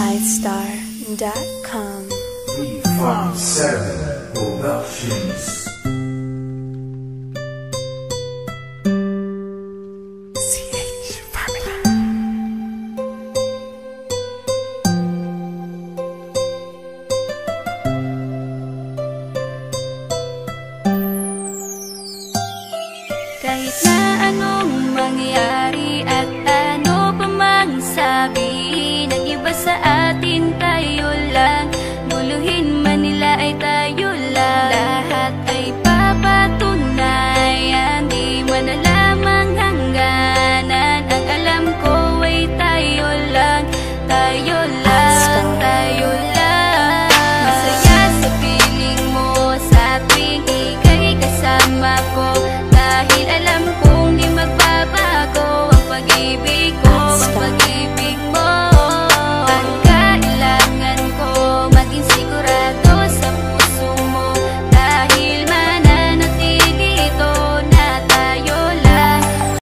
Lightstar.com. V57 Productions. Kahit na anong mangyari at ano pa mang sabi ng iba sa atin, tayo lang. Guluhin man nila ay tayo lang. Lahat ay papatunayan, di man alamang hangganan. Ang alam ko ay tayo lang, tayo lang.